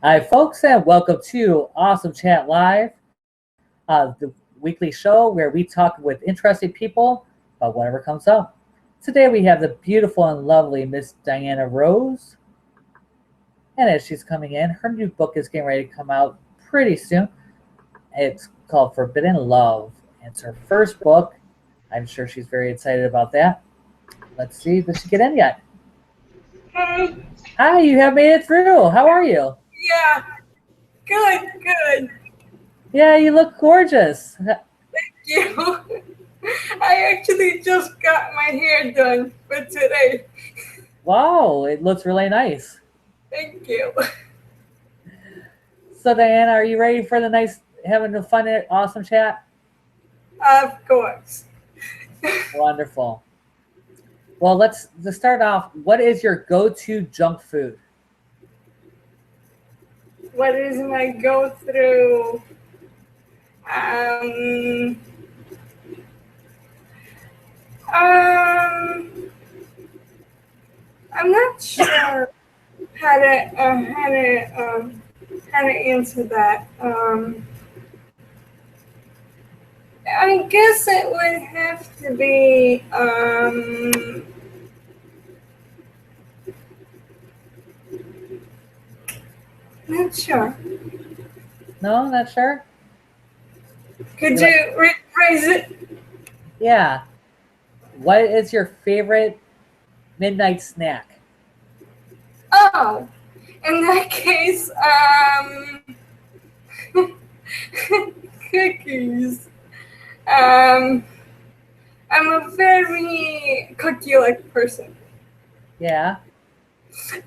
Hi, folks, and welcome to Awesome Chat Live, the weekly show where we talk with interesting people about whatever comes up. Today we have the beautiful and lovely Miss Diana Rose, and as she's coming in, her new book is getting ready to come out pretty soon. It's called Forbidden Love. It's her first book. I'm sure she's very excited about that. Let's see, did she get in yet? Hey, Hi, you have made it through. How are you? yeah, good. Yeah, you look gorgeous. You. I actually just got my hair done for today. Wow, it looks really nice. Thank you. So Diana, are you ready for the nice having a fun awesome chat? Of course. Wonderful. Well, let's start off. What is your go-to junk food? What is my go through? Um, um, I'm not sure how to answer that. I guess it would have to be not sure. No, not sure. Could You like- you rephrase it? yeah. What is your favorite midnight snack? Oh, in that case, cookies. Um, I'm a very cookie-like person. Yeah.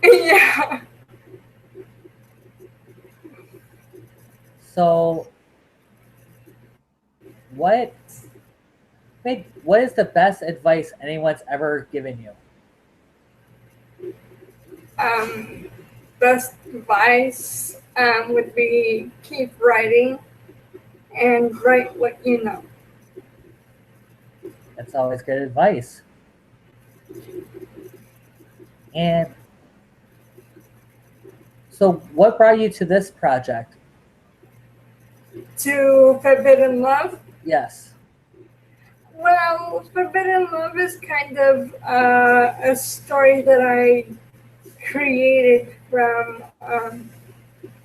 Yeah. So, what what is the best advice anyone's ever given you? Um, Best advice would be keep writing and write what you know. That's always good advice. And so, what brought you to this project? To Forbidden Love. Yes. Well, Forbidden Love is kind of a story that I created from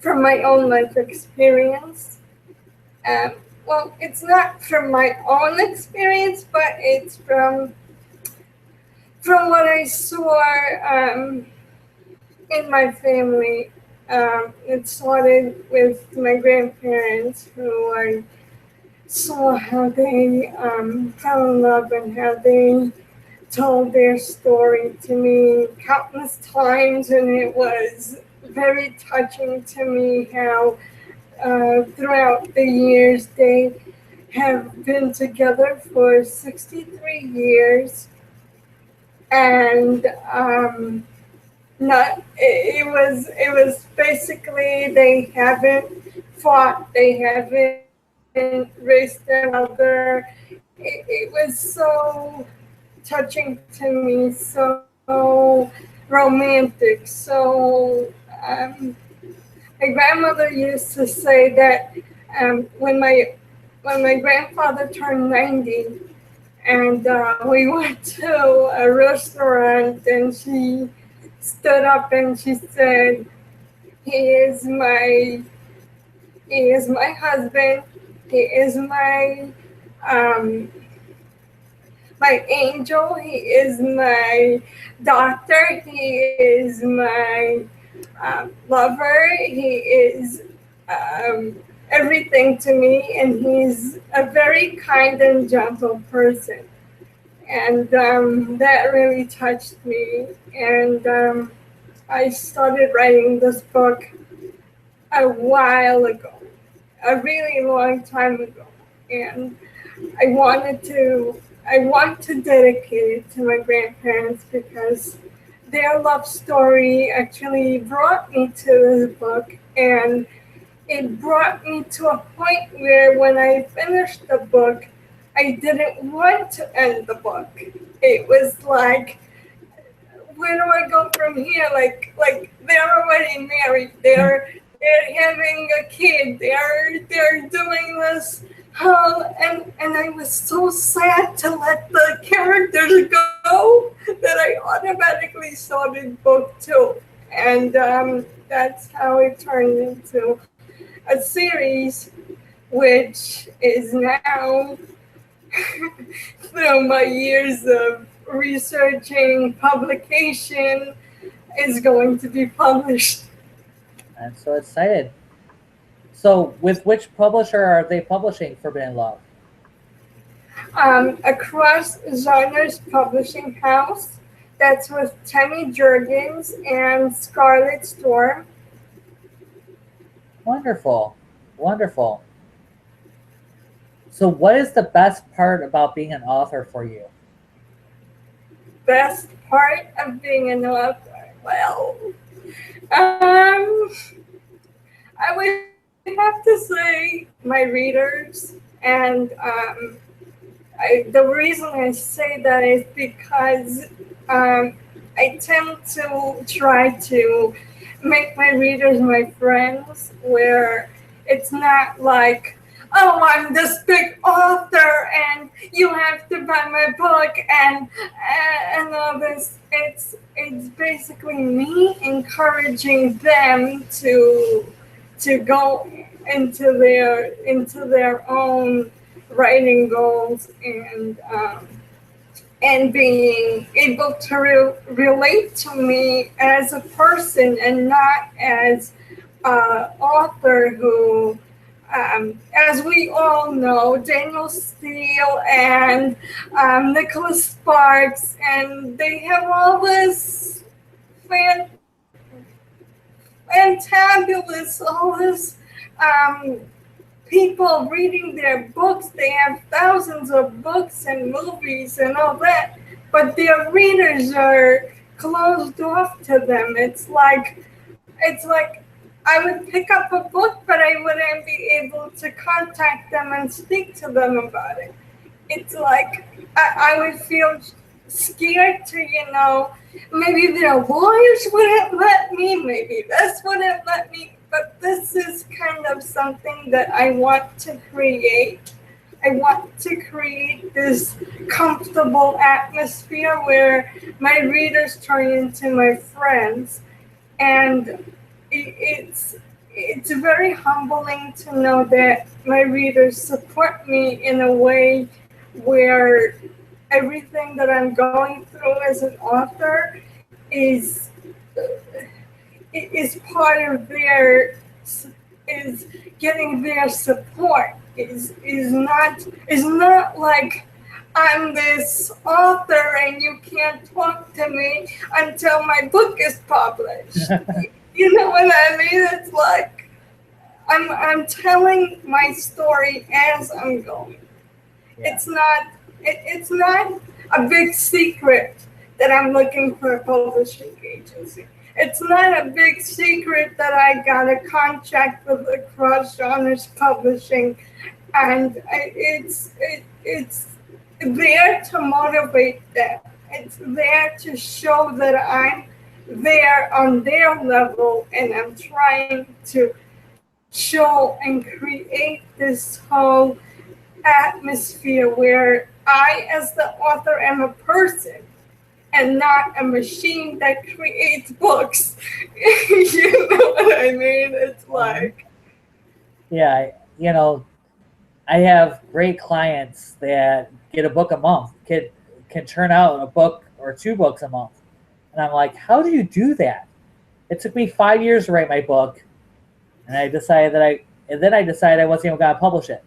my own life experience. Um, well, it's not from my own experience, but it's from what I saw in my family. It started with my grandparents, who I saw how they fell in love and how they told their story to me countless times, and it was very touching to me how throughout the years they have been together for 63 years, and not it was basically they haven't fought, they haven't raised their mother. It was so touching to me, so romantic. So my grandmother used to say that when my grandfather turned 90, and we went to a restaurant, and she stood up and she said, "He is my husband. He is um, my angel. He is my doctor. He is my lover. He is everything to me, and he's a very kind and gentle person." And that really touched me. And I started writing this book a while ago, a really long time ago, and I want to dedicate it to my grandparents, because their love story actually brought me to this book, and it brought me to a point where when I finished the book, I didn't want to end the book. It was like, where do I go from here? Like they're already married. They're they're having a kid, they're doing this. And I was so sad to let the characters go that I automatically started book two. And that's how it turned into a series, which is now, through my years of researching publication, is going to be published. I'm so excited. So, with which publisher are they publishing Forbidden Love? Across Genres Publishing House. That's with Tammy Jurgens and Scarlet Storm. Wonderful. Wonderful. So, what is the best part about being an author for you? Best part of being an author? Well, I would have to say my readers. And the reason I say that is because I tend to try to make my readers my friends, where it's not like, oh, I'm this big author and you have to buy my book and all this. It's basically me encouraging them to go into their own writing goals, and being able to relate to me as a person and not as an author who, as we all know, Daniel Steele and Nicholas Sparks, and they have all this fantabulous, all this people reading their books. They have thousands of books and movies and all that, but their readers are closed off to them. It's like I would pick up a book, but I wouldn't be able to contact them and speak to them about it. It's like I would feel scared to, maybe their lawyers wouldn't let me, maybe this wouldn't let me. But this is kind of something that I want to create. I want to create this comfortable atmosphere where my readers turn into my friends. And it's very humbling to know that my readers support me in a way where everything that I'm going through as an author is part of is getting their support. Is not like I'm this author and you can't talk to me until my book is published. You know what I mean? It's like I'm telling my story as I'm going. Yeah. It's not a big secret that I'm looking for a publishing agency. It's not a big secret that I got a contract with Across Genres Publishing, and it's there to motivate them. It's there to show that I'm there on their level, and I'm trying to show and create this whole atmosphere where I, as the author, am a person and not a machine that creates books. You know what I mean? It's like... Yeah, I have great clients that get a book a month, can churn out a book or 2 books a month. And I'm like, how do you do that? It took me 5 years to write my book, and I decided I wasn't even gonna publish it.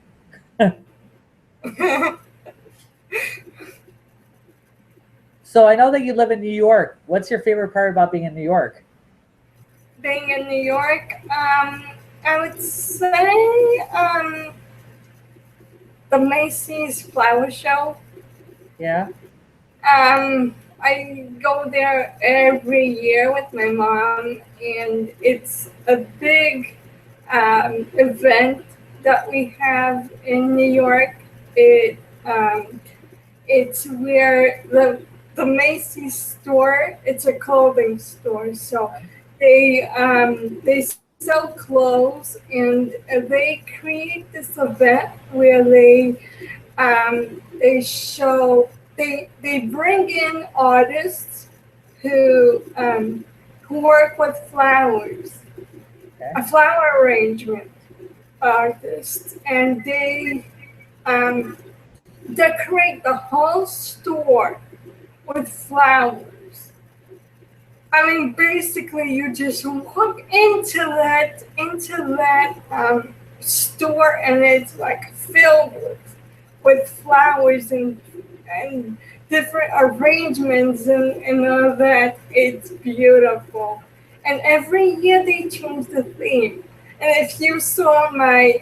So I know that you live in New York. What's your favorite part about being in New York? Being in New York, I would say the Macy's Flower Show. Yeah. I go there every year with my mom, and it's a big event that we have in New York. It's where the Macy's store. It's a clothing store, so they so close, and they create this event where they bring in artists who work with flowers, Okay. a flower arrangement artist, and they um, decorate the whole store with flowers. I mean, basically, you just walk into that store, and it's like filled with flowers and different arrangements and all that. It's beautiful, and every year they change the theme. And if you saw my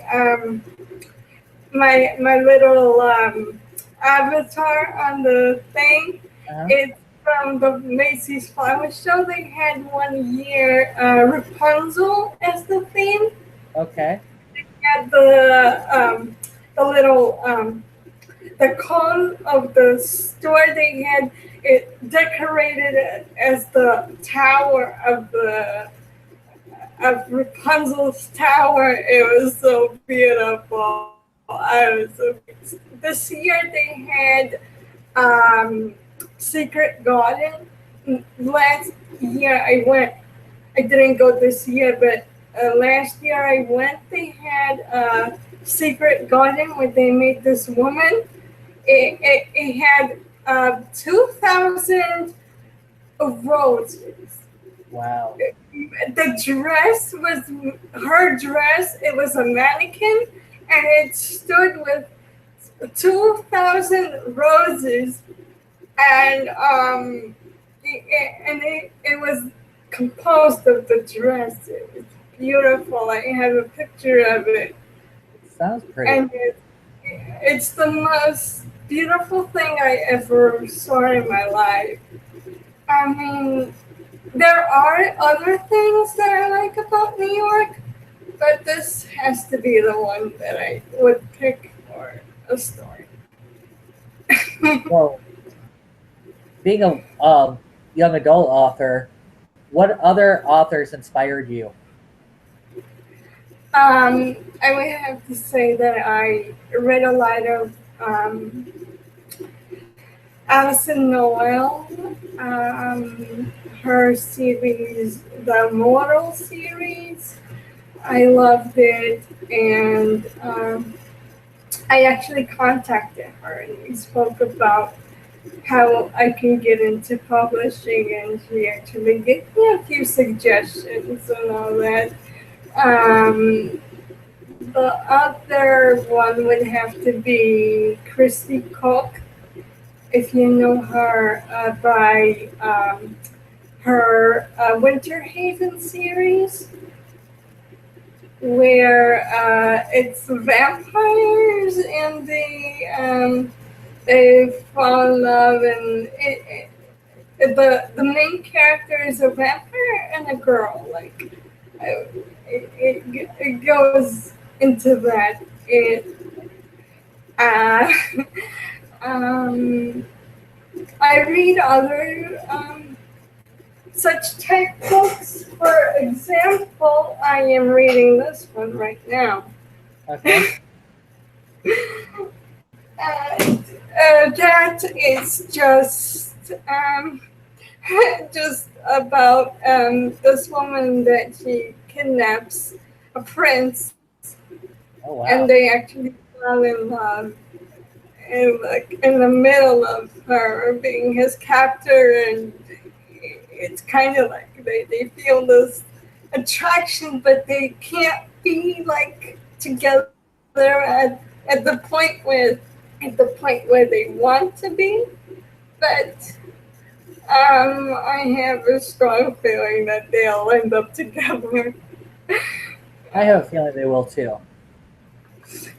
little avatar on the thing, Uh-huh. it's from the Macy's Flower Show. They had one year Rapunzel as the theme. Okay. Had the little the cone of the store. They had it decorated as the tower of Rapunzel's tower. It was so beautiful. I was so pleased. This year they had Secret Garden. Last year I went. I didn't go this year, but last year I went. They had a Secret Garden where they made this woman. It had 2,000 roses. Wow. The dress was her dress. It was a mannequin, and it stood with 2,000 roses, and it was composed of the dress. It was beautiful. I have a picture of it, Sounds pretty. and it's the most beautiful thing I ever saw in my life. I mean, there are other things that I like about New York, but this has to be the one that I would pick for a story. Well, being a young adult author, what other authors inspired you? I would have to say that I read a lot of Alison Noel, her series, the Mortal series. I loved it, and I actually contacted her, and we spoke about how I can get into publishing, and she actually gave me a few suggestions and all that. Um, the other one would have to be Christy Cook, if you know her by her Winter Haven series, where it's vampires and they fall in love, and the main character is a vampire and a girl. Like it goes into that. Uh, um, I read other such type books. For example, I am reading this one right now. Okay. That is just about this woman that she kidnaps a prince, Oh wow. and they actually fall in love. And like in the middle of her being his captor, and it's kind of like they feel this attraction, but they can't be like together at the point where they want to be. But I have a strong feeling that they'll end up together. I have a feeling they will too.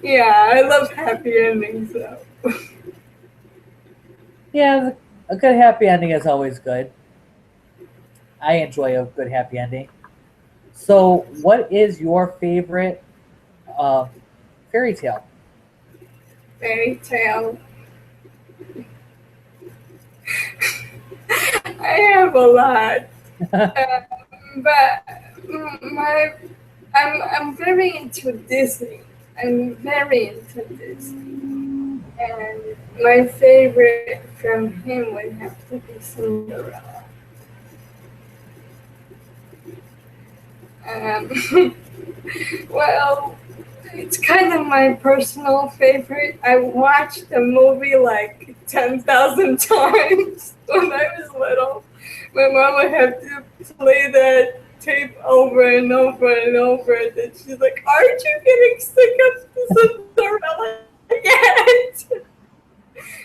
Yeah, I love happy endings though. Yeah, a good happy ending is always good. I enjoy a good happy ending. So, what is your favorite fairy tale? Fairy tale. I have a lot, but my I'm very into Disney. I'm very into Disney, and my favorite from him would have to be Cinderella. Well, it's kind of my personal favorite. I watched the movie like 10,000 times when I was little. My mom would have to play that tape over and over and over. And then she's like, "Aren't you getting sick of Cinderella yet?"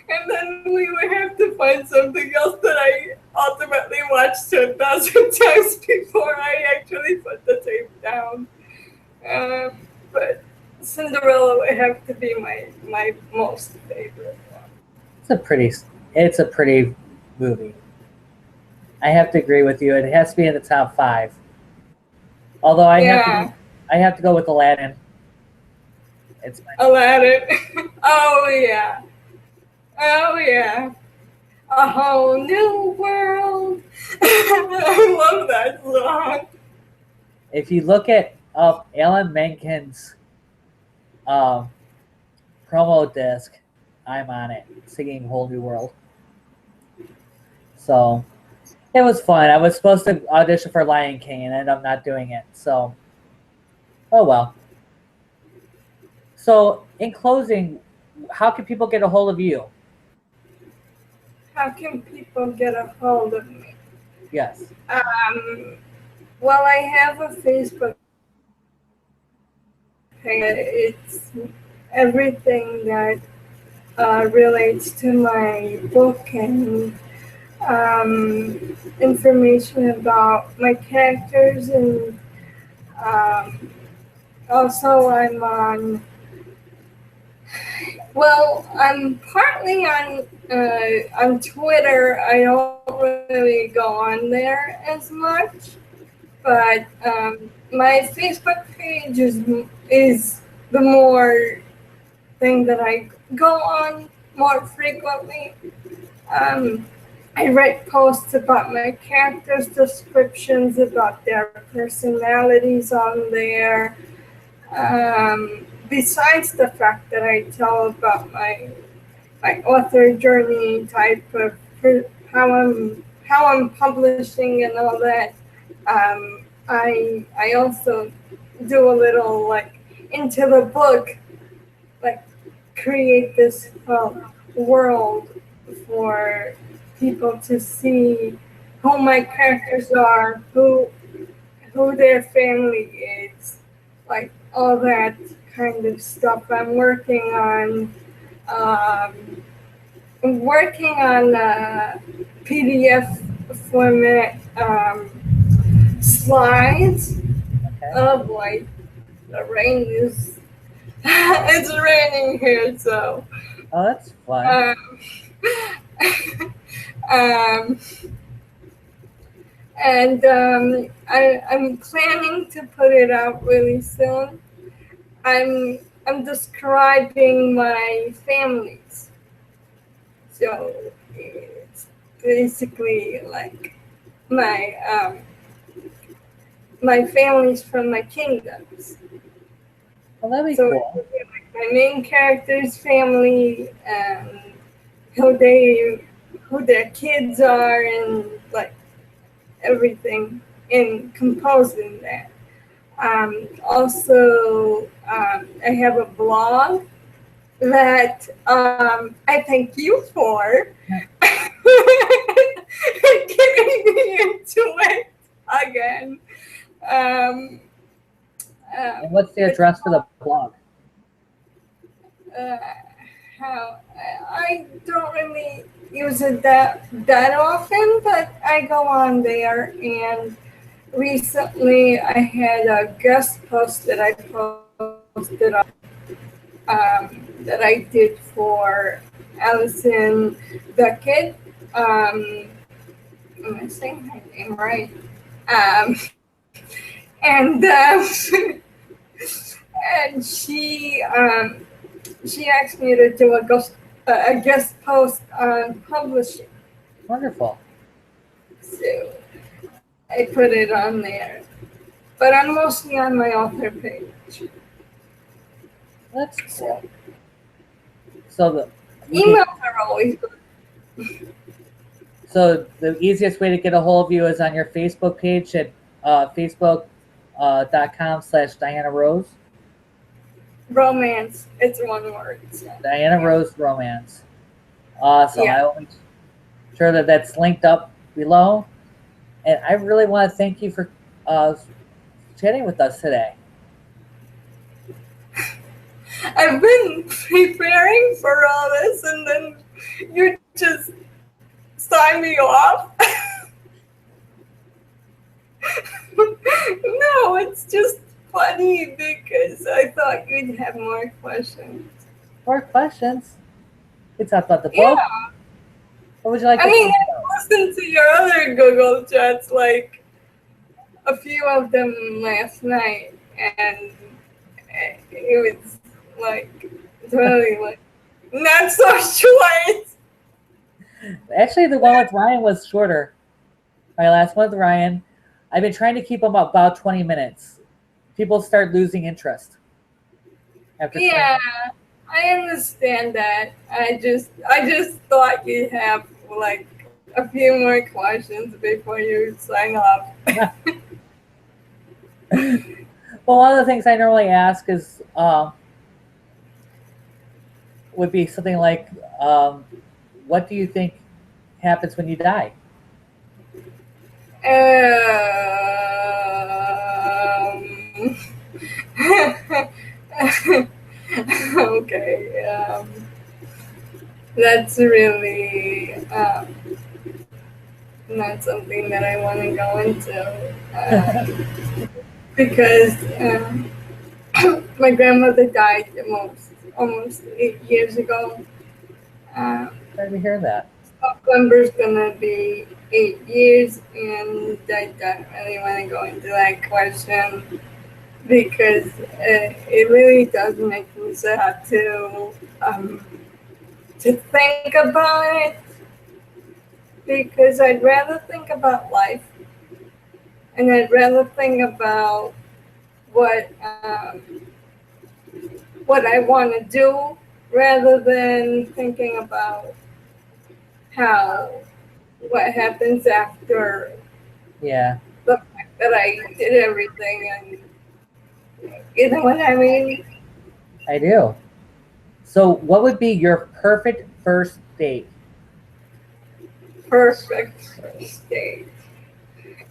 And then we would have to find something else that I ultimately watched 10,000 times before I actually put the tape down. But Cinderella would have to be my most favorite one. It's a pretty movie. I have to agree with you. It has to be in the top 5. Although I have to go with Aladdin. It's Aladdin. Oh yeah. Oh yeah. A whole new world. I love that song. If you look at Alan Menken's promo disc, I'm on it, singing Whole New World. So it was fun. I was supposed to audition for Lion King and ended up not doing it. So, oh well. So in closing, how can people get a hold of you? How can people get a hold of me? Yes. Well, I have a Facebook page. It's everything that relates to my book and information about my characters, and also I'm partly on Twitter. I don't really go on there as much, but my Facebook page is the more thing that I go on more frequently. I write posts about my characters, descriptions about their personalities on there. Besides the fact that I tell about my author journey type of how I'm publishing and all that, I also do a little like into the book, like create this world for people to see who my characters are, who their family is, like all that kind of stuff. I'm working on PDF format slides. Okay. Oh boy, the rain is it's raining here, so. Oh, that's fun. Um, and I'm planning to put it out really soon. I'm describing my families, so it's basically like my my families from my kingdoms. Well, that'd be So cool. it would be like my main character's family and who their kids are and like everything in composing that. Also, I have a blog that I thank you for getting me into it again. And what's the address for the blog? How I don't really use it that often, but I go on there. And recently, I had a guest post that I posted on, that I did for Allison Beckett. Am I saying her name right? And and she asked me to do a guest post on publishing. Wonderful. So I put it on there. but I'm mostly on my author page. That's cool. So Emails are always good. So the easiest way to get a hold of you is on your Facebook page at facebook.com/Diana Rose. Romance, it's one word. So, Diana Rose Romance. Awesome. Yeah. I will make sure that that's linked up below. And I really want to thank you for chatting with us today. I've been preparing for all this, and then you just sign me off. No, it's just funny because I thought you'd have more questions. More questions? We talked about the book. Yeah. What would you like I to mean, talk I listened to your other Google chats, like a few of them last night, and it was like totally like not so short. Actually, the one with Ryan was shorter. My last one with Ryan, I've been trying to keep them about 20 minutes. People start losing interest after 20 Yeah, minutes. I understand that. I just thought you'd have like a few more questions before you sign off. Well, one of the things I normally ask is would be something like, what do you think happens when you die? Okay. That's really not something that I want to go into because my grandmother died almost 8 years ago. Sorry to hear that. November's gonna be 8 years, and I don't really want to go into that question because it really does make me sad to think about it. Because I'd rather think about life, and I'd rather think about what I want to do, rather than thinking about what happens after. Yeah. The fact that I did everything, and you know what I mean? I do. So, what would be your perfect first date? Perfect first date.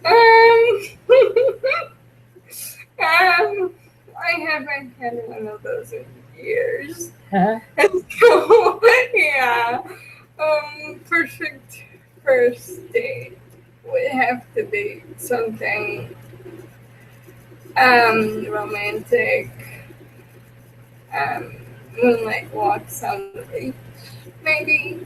I haven't had one of those in years. Uh-huh. So, yeah. Perfect first date would have to be something romantic. Moonlight walks on the beach, maybe.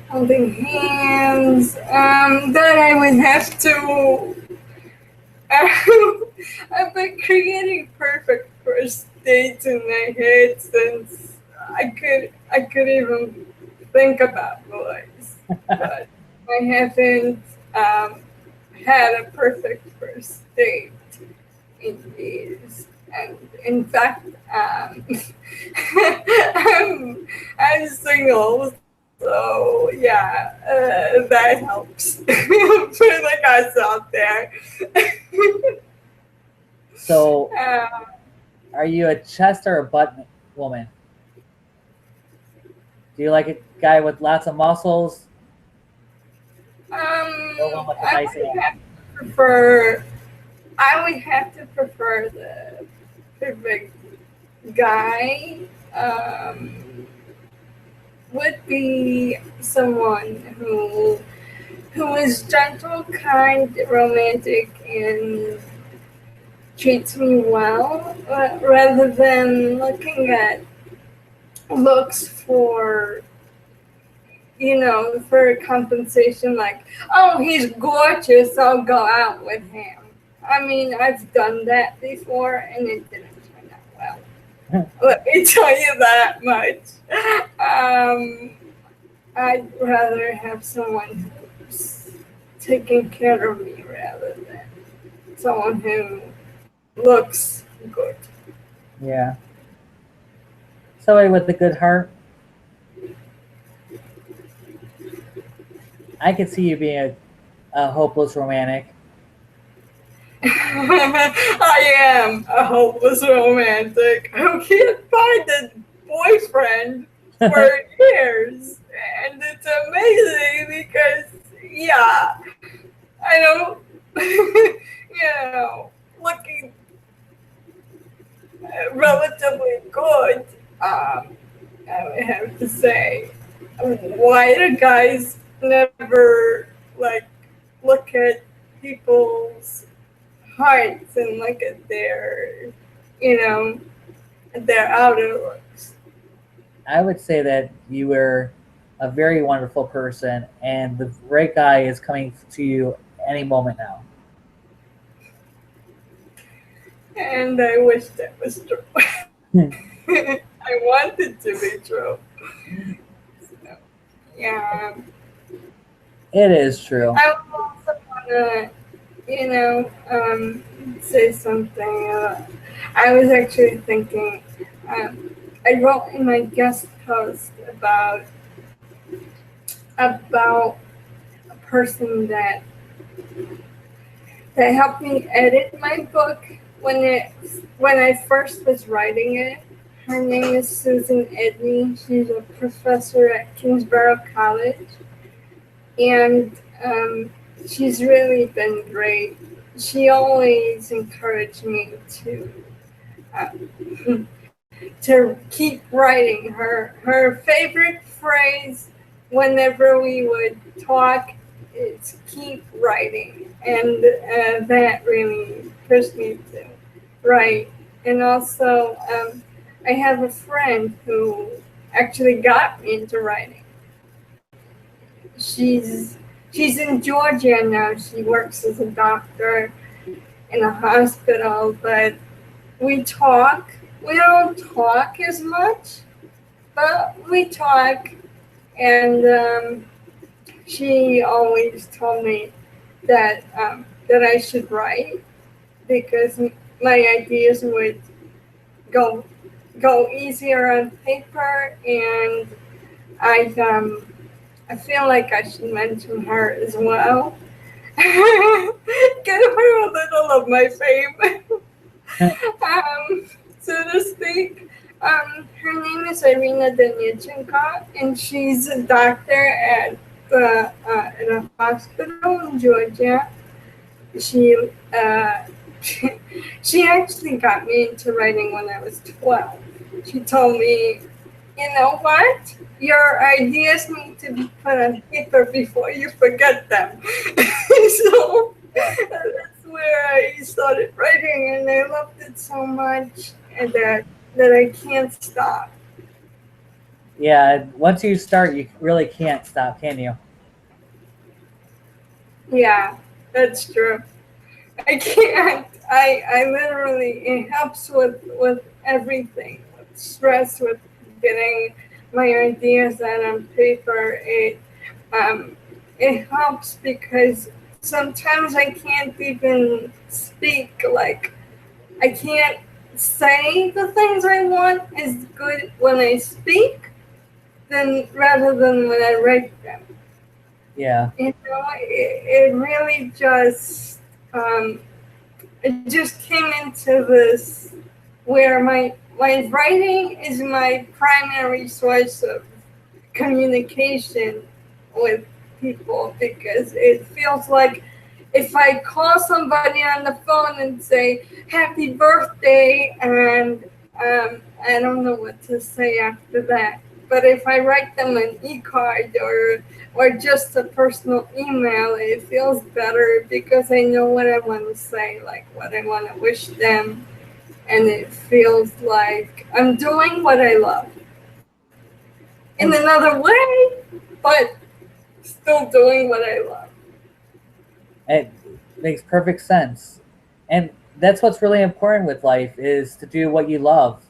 Holding hands. That I would have to. I've been creating perfect first dates in my head since I could even think about boys, but I haven't had a perfect first date in years. And in fact, I'm single, so yeah, that helps. Put the guys out there. So, are you a chest or a butt woman? Do you like a guy with lots of muscles? Or one with a nice ass? I would have to prefer the perfect guy. Would be someone who is gentle, kind, romantic, and treats me well, rather than looking at looks for for compensation, like, oh, he's gorgeous, I'll go out with him. I mean, I've done that before, and it didn't turn out well. Let me tell you that much. I'd rather have someone who's taking care of me rather than someone who looks good. Yeah. Somebody with a good heart. I could see you being a hopeless romantic. I am a hopeless romantic who can't find a boyfriend for years. And it's amazing because, yeah, I don't, looking relatively good, I would have to say. Why do guys never, like, look at people's hearts and look at their, their outer looks? I would say that you were a very wonderful person, and the right guy is coming to you any moment now. And I wish that was true. I want it to be true. So, yeah. It is true. I also want to, say something. I was actually thinking, I wrote in my guest post about a person that helped me edit my book when I first was writing it. Her name is Susan Edney. She's a professor at Kingsborough College, and she's really been great. She always encouraged me to keep writing. Her favorite phrase whenever we would talk is keep writing, and that really pushed me to write. And also, I have a friend who actually got me into writing. She's in Georgia now. She works as a doctor in a hospital, but we talk. We don't talk as much, but we talk. And she always told me that that I should write because my ideas would go easier on paper, and I feel like I should mention her as well. Give her a little of my fame, so to speak. Her name is Irina Danyachenko, and she's a doctor at a hospital in Georgia. She she actually got me into writing when I was 12. She told me, you know what? Your ideas need to be put on paper before you forget them. So that's where I started writing, and I loved it so much that I can't stop. Yeah, once you start, you really can't stop, can you? Yeah, that's true. I can't. I literally, it helps with everything, with stress, with getting my ideas out on paper. It helps because sometimes I can't even speak. Like, I can't say the things I want as good when I speak rather than when I write them. Yeah. It really just it just came into this where my writing is my primary source of communication with people, because it feels like if I call somebody on the phone and say happy birthday, and I don't know what to say after that, but if I write them an e-card or just a personal email, it feels better because I know what I want to say, like what I want to wish them, and it feels like I'm doing what I love in another way, but still doing what I love. It makes perfect sense. And that's what's really important with life, is to do what you love.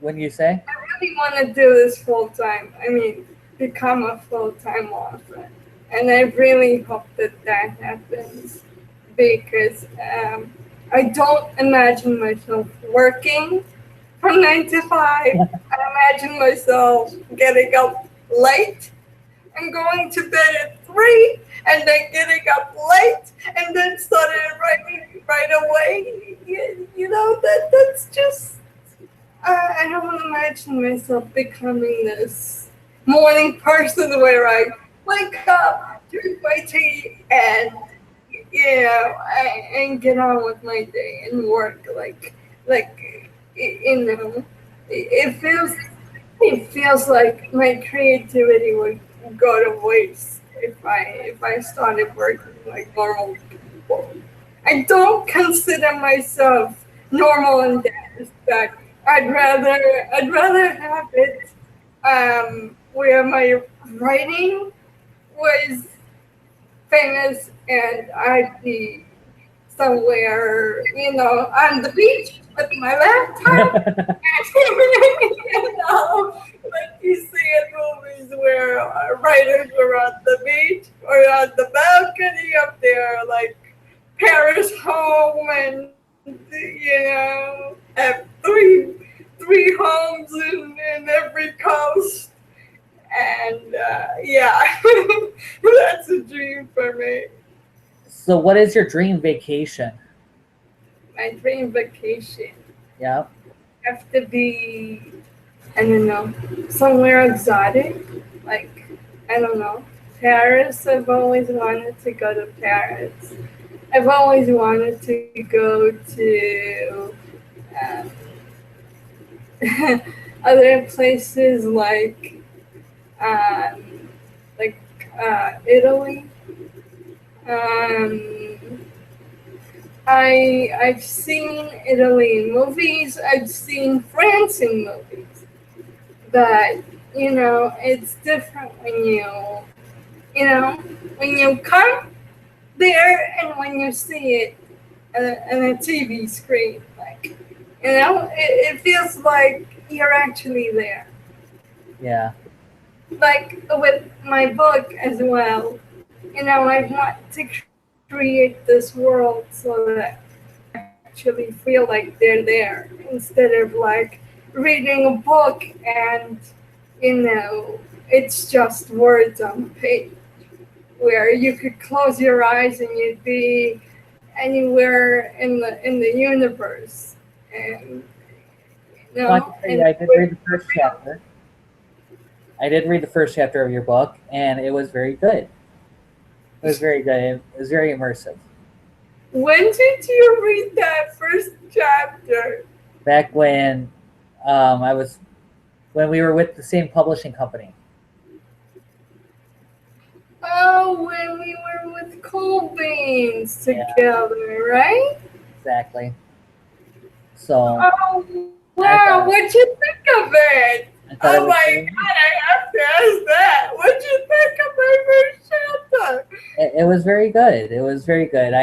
Wouldn't you say? I really want to do this full time. I mean, become a full time author. And I really hope that that happens because I don't imagine myself working from 9 to 5. I imagine myself getting up late and going to bed at 3 and then getting up late and then started writing right away. That's just, I don't imagine myself becoming this morning person where I wake up, drink my tea, and and get on with my day and work like it feels like my creativity would go to waste if I started working like normal people. I don't consider myself normal in that respect. I'd rather have it where my writing was famous and I'd be somewhere, on the beach with my laptop. Like you see in movies where writers were on the beach or on the balcony up there, like Paris home, and have three homes in every coast, and that's a dream for me. So what is your dream vacation? My dream vacation Yeah. have to be, I don't know, somewhere exotic, like, I don't know, Paris. I've always wanted to go to Paris. I've always wanted to go to other places um, like Italy. Um, I've seen Italy in movies. I've seen France in movies, but it's different you know when you come there and when you see it on a TV screen. Like, it feels like you're actually there. Yeah. Like with my book as well, I want to create this world so that actually feel like they're there instead of like reading a book and it's just words on the page where you could close your eyes and you'd be anywhere in the universe. And Well, I can tell you, I did read the first chapter. I did read the first chapter of your book, and it was very good. It was very good. It was very immersive. When did you read that first chapter? Back when when we were with the same publishing company. Oh, when we were with Cool Beans together, right? Exactly. So. Oh, wow! What'd you think of it? Oh my God! I have to ask that. What'd you think of my first chapter? It was very good. It was very good.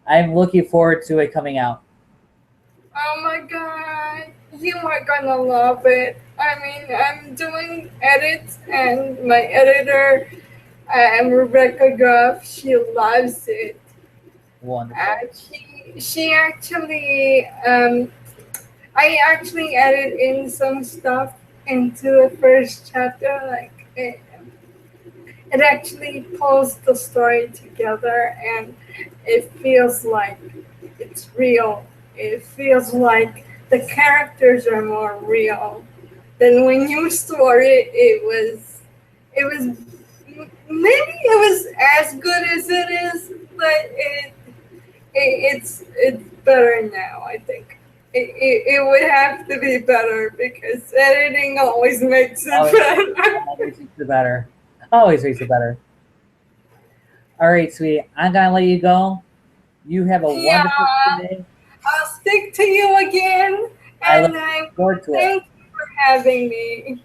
I'm looking forward to it coming out. Oh my God! You are gonna love it. I mean, I'm doing edits, and my editor, Rebecca Goff, she loves it. Wonderful. She actually, I actually added in some stuff into the first chapter. Like it actually pulls the story together, and it feels like it's real. It feels like the characters are more real than when you saw it. It was maybe it was as good as it is, but it's better now. I think it would have to be better because editing always makes it better. Always makes it better. Always makes it better. All right, sweetie. I'm gonna let you go. You have a wonderful day. I'll speak to you again, and I'm forward to it. Thank you for having me.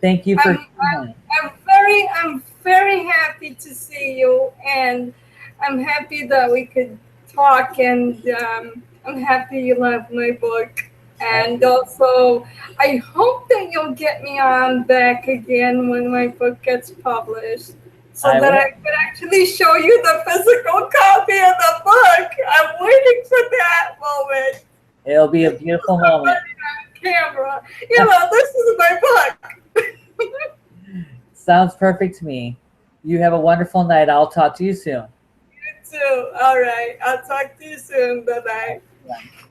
Thank you for I'm very happy to see you, and I'm happy that we could talk, and I'm happy you love my book. And also, I hope that you'll get me on back again when my book gets published so that I could actually show you the physical copy of the book. I'm waiting for that moment. It'll be a beautiful moment. On camera. You know, this is my book. Sounds perfect to me. You have a wonderful night. I'll talk to you soon. You too. All right. I'll talk to you soon. Bye-bye. Bye.